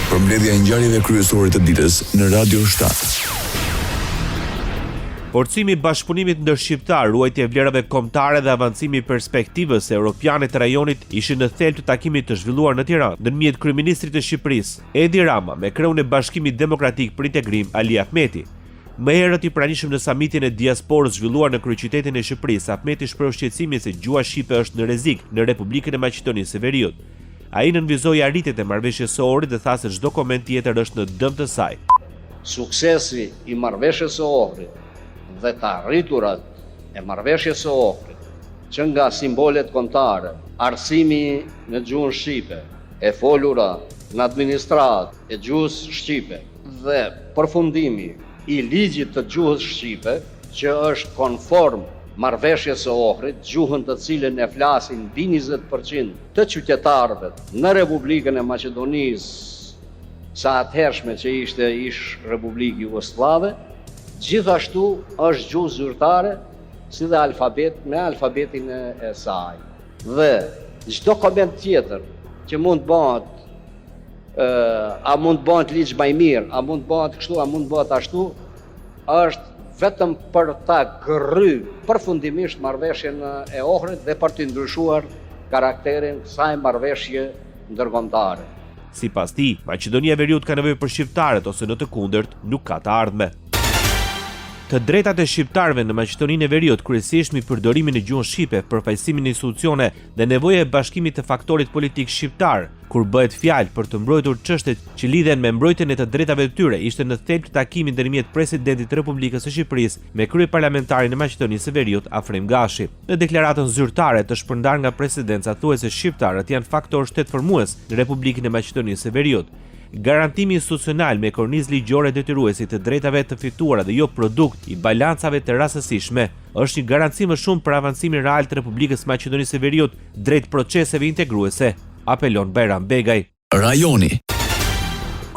Përmbledhja e ngjarjeve kryesore të ditës në Radio 7. Forcimi i bashkëpunimit ndër shqiptar, ruajtja e vlerave kombëtare dhe avancimi i perspektivës europiane të rajonit ishin në thelb të takimit të zhvilluar në Tiranë ndërmjet kryeministrit të Shqipërisë, Edi Rama, me kreun e Bashkimit Demokratik për Integrim, Ali Ahmeti. Më herët i pranishëm në samitin e diasporës zhvilluar në kryeqytetin e Shqipërisë, Ahmeti shpreu shqetësimin se gjuha shqipe është në rrezik në Republikën e Maqedonisë së Veriut. Ai nënvizoi arritjet e marrëveshjes së Ohrit dhe tha se çdo koment tjetër është në dëm të saj. Suksesi i marrëveshjes së Ohrit dhe të arriturat e marrëveshjes së Ohrit, që nga simbolet kombëtare, arsimi në gjuhën shqipe, e folura në administratë e gjuhës shqipe dhe përfundimi i ligjit të gjuhës shqipe, që është konform marrëveshjes së Ohrit, gjuhën të cilën e flasin mbi 20% të qytetarëve në Republikën e Maqedonisë sa atëhershme që ishte Republikë Jugosllave, gjithashtu është gjuhë zyrtare si dhe me alfabetin e saj. Dhe çdo koment tjetër që mund bëhet, a mund bëhet ligj më i mirë, a mund bëhet kështu, a mund bëhet ashtu, është vetëm për ta gërry përfundimisht marrëveshjen e Ohrit dhe për të ndryshuar karakterin kësaj marrëveshje ndërkombëtare. Sipas tij, Maqedonia e Veriut ka nevojë për shqiptarët ose në të kundërt nuk ka të ardhme. Të drejtat e shqiptarëve në Maqedoninë e Veriut, kryesisht mbi përdorimin e gjuhës shqipe, përfaqësimin e institucione dhe nevoja e bashkimit të faktorit politik shqiptar, kur bëhet fjalë për të mbrojtur çështjet që lidhen me mbrojtjen e të drejtave të tyre, ishte në thelb të takimit ndërmjet presidentit të Republikës së Shqipërisë me kryeparlamentarin e Maqedonisë së Veriut, Afrim Gashi. Në deklaratën zyrtare të shpërndarë nga presidenca thuhet se shqiptarët janë faktor shtetformues në Republikën e Maqedonisë së Veriut. Garantimi institucional me kornizë ligjore detyruesi të drejtave të fituara dhe jo produkt i balancave të rastësishme është një garanci më shumë për avancimin real të Republikës së Maqedonisë së Veriut drejt proceseve integruese, apelon Bajram Begaj. Rajoni.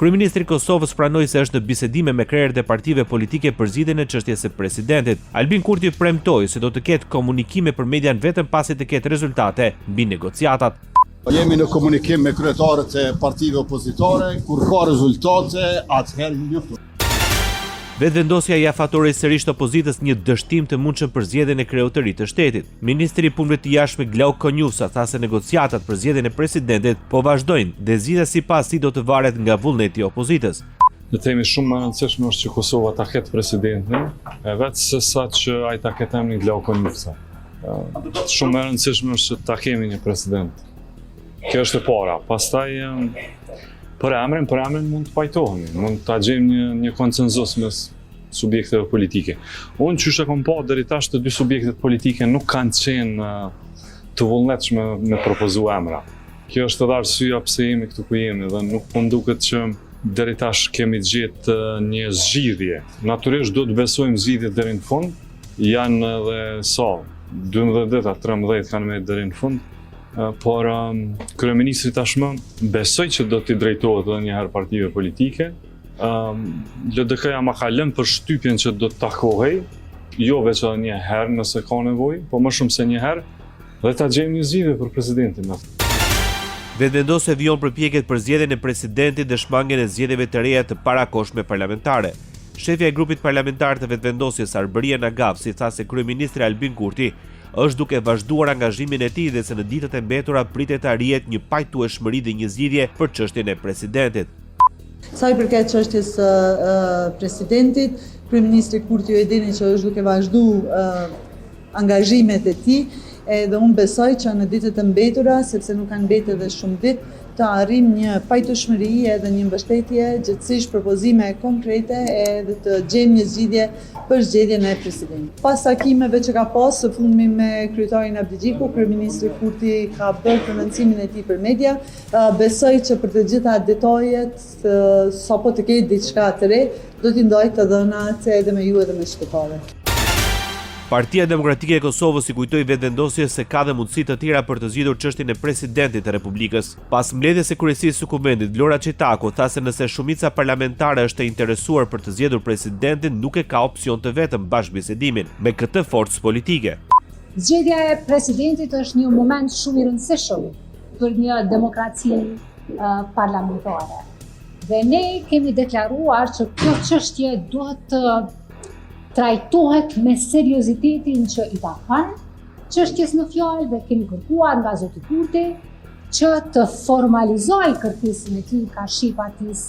Kryeministri i Kosovës pranoi se është në bisedime me krerët e partive politike për zgjidhjen e çështjes së presidentit. Albin Kurti premtoi se do të ketë komunikime për median vetëm pasi të ketë rezultate mbi negociatat. Jemi në komunikim me kryetarët e partive opozitore, kur ka rezultate, atëherë njoftojmë. Vetëvendosja ia fatoroi sërish opozitës një dështim të mundshëm për zgjedhjen e kreut të ri të shtetit. Ministri i Punëve të Jashtme Glauk Konjusa tha se negociatat për zgjedhjen e presidentit po vazhdojnë dhe zgjidhja sipas tij do të varet nga vullneti i opozitës. Në temi shumë më rëndësishme është që Kosova ta ketë presidentin, e vetë se sa që ai ta ketë emrin Glauk Konjusa. Shumë më rëndësishme është që ta kemi një president. Kjo është e para. Pastaj për emrin mund të pajtohemi, mund ta gjejmë një konsenzus mes subjekteve politike. Unë çysh e kam pa deri tash të dy subjektet politike nuk kanë qenë të vullnetshme me propozu emra. Kjo është edhe arsyeja pse jemi këtu ku jemi dhe nuk po duket që deri tash kemi gjetë një zgjidhje. Natyrisht do të besojmë zgjidhjet deri në fund. Janë edhe 12 ditë, 13 kanë me deri në fund. Por kryeministri tashmë besoj që do t'i drejtohet edhe një herë partive politike. LDK-ja ma ka lënë për shtypjen që do të takohej, jo veç edhe një herë nëse ka nevojë, po më shumë se një herë, dhe ta gjejmë një zgjidhje për presidentin. Vetëvendosja vijon përpjekjet për zgjedhjen e presidentit dhe shmangjen e zgjedhjeve të reja të parakohshme parlamentare. Shefja e grupit parlamentar të vetëvendosjes Arberia Nagavsi tha se kryeministri Albin Kurti është duke vazhduar angazhimin e tij dhe se në ditët e mbetura pritet të arrihet një pajtueshmëri dhe një zgjidhje për çështjen e presidentit. Sa i përket çështjes së presidentit, kryeministri Kurti e dini që është duke vazhduar angazhimet e tij, edhe unë besoj që në ditët e mbetura, sepse nuk kanë mbetur edhe shumë ditë, të arrim një pajtueshmëri edhe një mbështetje gjithësisht propozime konkrete edhe të gjejmë një zgjidhje për zgjedhjen e presidentit. Pas takimeve që ka pas së fundmi me kryetarin Abdigjiku, kryeministri Kurti ka bërë prononcimin e tij për media. Besoj që për të gjitha detajet, sapo të ketë diçka të re, do t'i ndaj të dhënat edhe me ju edhe me shqiptarët. Partia Demokratike e Kosovës i kujtoi vetëvendosjes se ka dhe mundësi të tjera për të zgjidhur çështjen e presidentit të Republikës. Pas mbledhjes së kryesisë së Kuvendit, Vlora Çitaku tha se nëse shumica parlamentare është e interesuar për të zgjedhur presidentin, nuk e ka opsion të vetëm bashkëbisedimin me këtë forcë politike. Zgjedhja e presidentit është një moment shumë i rëndësishëm për një demokraci parlamentare. Dhe ne kemi deklaruar që kjo çështje duhet të trajtohet me seriozitetin që i takon çështjes në fjalë dhe kemi kërkuar nga zoti Kurti që të formalizojë kërkesën e tij ka shi Partisë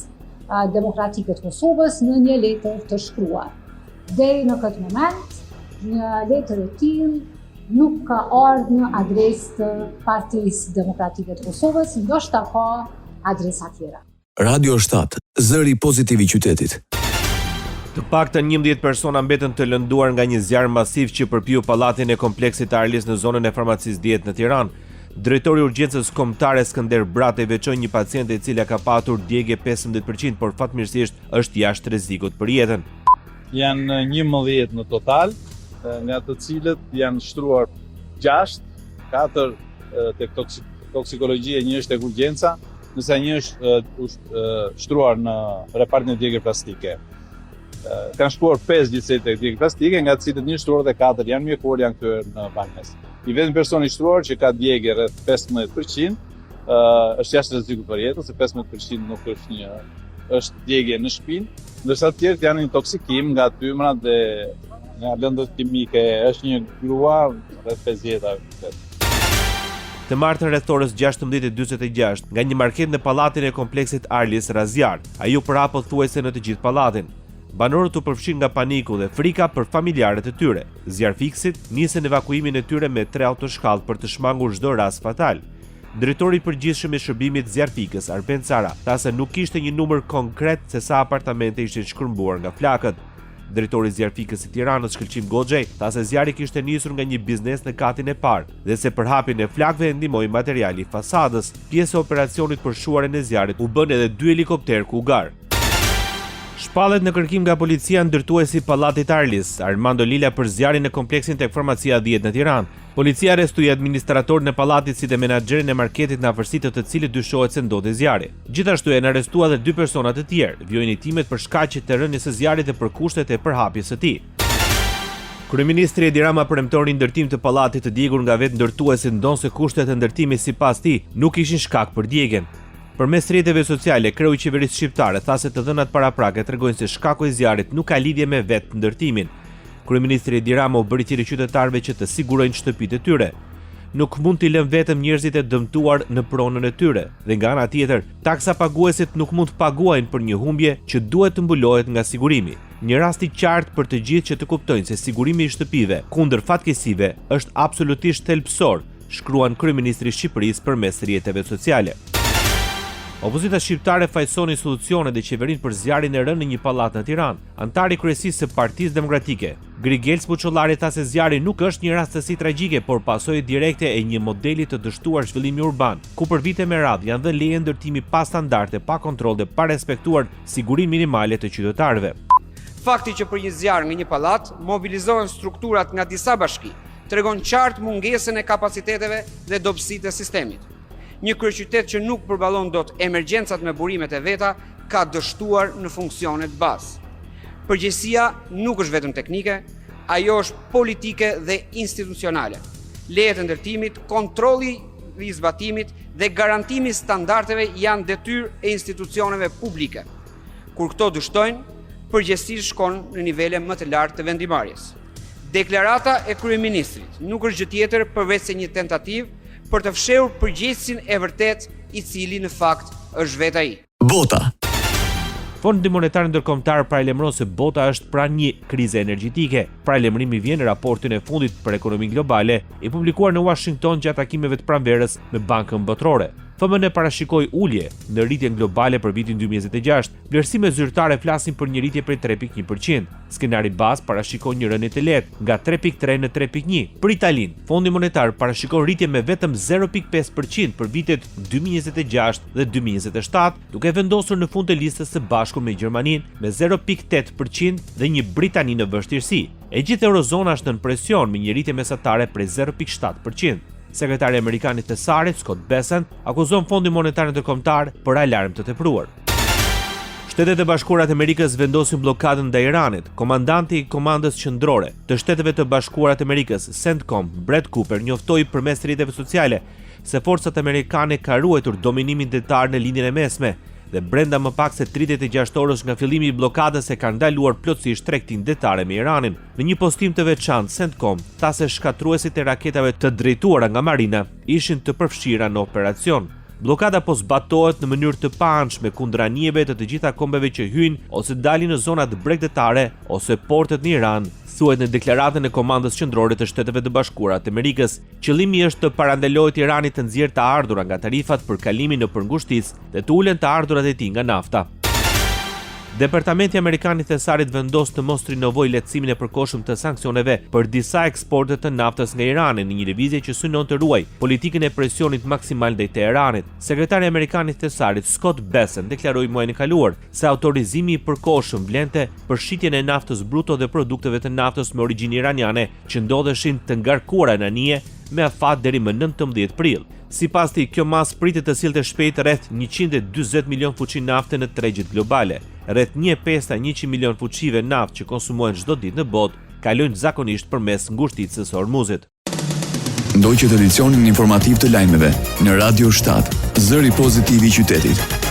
Demokratike të Kosovës në një letër të shkruar. Deri në këtë moment, një letër e tillë nuk ka ardhur në adresë të Partisë Demokratike të Kosovës, ndoshta ka adresa tjera. Radio 7, zëri pozitiv i qytetit. Të paktën 11 persona mbetën të lënduar nga një zjarr masiv që përpiu pallatin e kompleksit Arlis në zonën e farmacisë 10 në Tiranë. Drejtori i urgjencës kombëtare Skënder Brate veçoi një paciente e cila ka patur djegje 15%, por fatmirësisht është jashtë rrezikut për jetën. Janë 11 në total, nga të cilët janë shtruar 6, 4 tek toksikologjia, 1 është tek urgjenca, nëse 1 është shtruar në repartin e djegje plastike. Kanë shtuar 5 gjithsej tek djegje plastike, nga të cilët 1 shtruar dhe 4 janë mjekor, janë kthyer në banesë. I vetëm personi i shtruar që ka djegje rreth 15%, është jashtë rrezikut për jetën, se 15% nuk është djegje në shpinë, ndërsa të tjerët janë intoksikim nga tymrat dhe nga lëndët kimike, është një grua rreth 50. Të martën rreth orës 16:46 nga një market në pallatin e kompleksit Arlis Razjar, ai u prap pothuajse në të gjithë pallatin. Banorët u përfshin nga paniku dhe frika për familjarët e tyre. Zjarfiksit nisën evakuimin e tyre me 3 autoshkallë për të shmangur çdo rast fatal. Drejtori i përgjithshëm i shërbimit zjarfikës, Arben Cara, tha se nuk kishte një numër konkret se sa apartamente ishin shkërmbuar nga flakët. Drejtori i zjarfikës i Tiranës, Shkëlqim Goxhej, tha se zjarri kishte nisur nga një biznes në katin e parë dhe se për hapjen e flakëve ndihmoi materiali i fasadës. Pjesë e operacionit për shuarjen e zjarrit u bën edhe 2 helikopter Cougar. Shpallet në kërkim nga policia ndërtuesi i pallatit Arlis, Armando Lila, për zjarrin në kompleksin tek farmacia 10 në Tiranë. Policia arrestoi administratorin e pallatit si dhe menaxherin e marketit në afërsi të të cilit dyshohet se ndodhi zjarri. Gjithashtu janë arrestuar edhe 2 persona të tjerë, vjojnë hetimet për shkaqe të rënies së zjarrit dhe për kushtet e përhapjes së tij. Kryeministri Edi Rama premton ndërtim të pallatit të djegur nga vetë ndërtuesi, ndonse kushtet e ndërtimit sipas tij nuk ishin shkak për djegjen. Përmes rrjeteve sociale, kreu i qeverisë shqiptare tha se të dhënat paraprake tregojnë se shkaku i zjarrit nuk ka lidhje me vetë ndërtimin. Kryeministri Edi Rama u bëri thirrje qytetarëve që të sigurojnë shtëpitë e tyre. Nuk mund t'i lënë vetëm njerëzit e dëmtuar në pronën e tyre, dhe nga ana tjetër, taksa paguesit nuk mund të paguajnë për një humbje që duhet të mbulohet nga sigurimi. Një rast i qartë për të gjithë që të kuptojnë se sigurimi i shtëpive kundër fatkeqësive është absolutisht thelbësor, shkruan kryeministri i Shqipërisë përmes rrjeteve sociale. Opozita shqiptare fajsoni solucione dhe qeverinë për zjarrin e rënë në një pallat në Tiranë. Antari i kryesisë së Partisë Demokratike, Grigel Spuçollari, tha se zjarri nuk është një rastësi tragjike, por pasojë direkte e një modeli të dështuar zhvillimi urban, ku për vite me radhë janë dhënë leje ndërtimi pa standarde, pa kontroll dhe pa respektuar sigurinë minimale të qytetarëve. Fakti që për një zjarr në një pallat mobilizohen strukturat nga disa bashki tregon qartë mungesën e kapaciteteve dhe dobësitë e sistemit. Një kryeqytet që nuk përballon dot emergjencat me burimet e veta ka dështuar në funksionet bazë. Përgjegjësia nuk është vetëm teknike, ajo është politike dhe institucionale. Lejet e ndërtimit, kontrolli i zbatimit dhe garantimi i standardeve janë detyrë e institucioneve publike. Kur këto dështojnë, përgjegjësia shkon në nivele më të lartë të vendimarrjes. Deklarata e kryeministrit nuk është gjë tjetër përveç se një tentativë për të fshehur përgjegjësinë e vërtet, i cili në fakt është vetë ai. Bota. Fondi Monetar Ndërkombëtar paralajmëron se bota është pranë një krize energjetike. Paralajmërimi vjen në raportin e fundit për ekonominë globale, i publikuar në Washington gjatë takimeve të pranverës me Bankën Botërore. FMN parashikoi ulje në rritjen globale për vitin 2026. Vlerësimet zyrtare flasin për një rritje prej 3.1%. Skenari bazë parashikon një rënje të lehtë nga 3.3 në 3.1. Për Italinë, Fondi Monetar parashikon rritje me vetëm 0.5% për vitet 2026 dhe 2027, duke vendosur në fund të listës së bashku me Gjermaninë me 0.8% dhe një Britani në vështirësi. E gjithë eurozona është në presion me një rritje mesatare prej 0.7%. Sekretari amerikan i Thesarit, Scott Bessent, akuzon Fondin Monetar Ndërkombëtar për alarm të tepruar. Shtetet e Bashkuara të Amerikës vendosin bllokadën ndaj Iranit. Komandanti i Komandës Qendrore të Shteteve të Bashkuara të Amerikës, CENTCOM, Brett Cooper, njoftoi përmes rrjeteve sociale se forcat amerikane kanë ruajtur dominimin detar në lindjen e mesme dhe brenda më pak se 36 orësh nga fillimi i bllokadës e ka ndaluar plotësisht tregtinë detare me Iranin. Në një postim të veçantë, CENTCOM tha se shkatruesit e raketave të drejtuara nga Marina ishin të përfshira në operacion. Bllokada po zbatohet në mënyrë të paanshme kundra anijeve të gjitha kombeve që hyjnë ose dalin në zonat bregdetare ose portet në Iran, thuhet në deklaratën e Komandës Qendrore të Shteteve të Bashkuara të Amerikës. Qëllimi është të parandalohej Iranit të nxjerrë të ardhurat nga tarifat për kalimin në përngushtësi dhe të ulen të ardhurat e tij nga nafta. Departamenti Amerikan i Thesarit vendos të mos rinovojë lehtësimin e përkohshëm të sanksioneve për disa eksporte të naftës nga Irani në një lëvizje që synon të ruajë politikën e presionit maksimal ndaj Teheranit. Sekretari Amerikan i Thesarit Scott Bessent deklaroi muajin e kaluar se autorizimi i përkohshëm vlente për shitjen e naftës bruto dhe produkteve të naftës me origjinë iraniane që ndodheshin të ngarkuara në anije me afat deri më 19 prill. Sipas tij, kjo mas pritet të sillte shpejt rreth 140 milion fuqi nafte në tregjet globale. Rreth 1/5 milion fuqive naftë që konsumohen çdo ditë në botë kalojnë zakonisht përmes ngushticës së Hormuzit. Ndoqët edicionin informativ të lajmeve në Radio 7, zëri pozitiv i qytetit.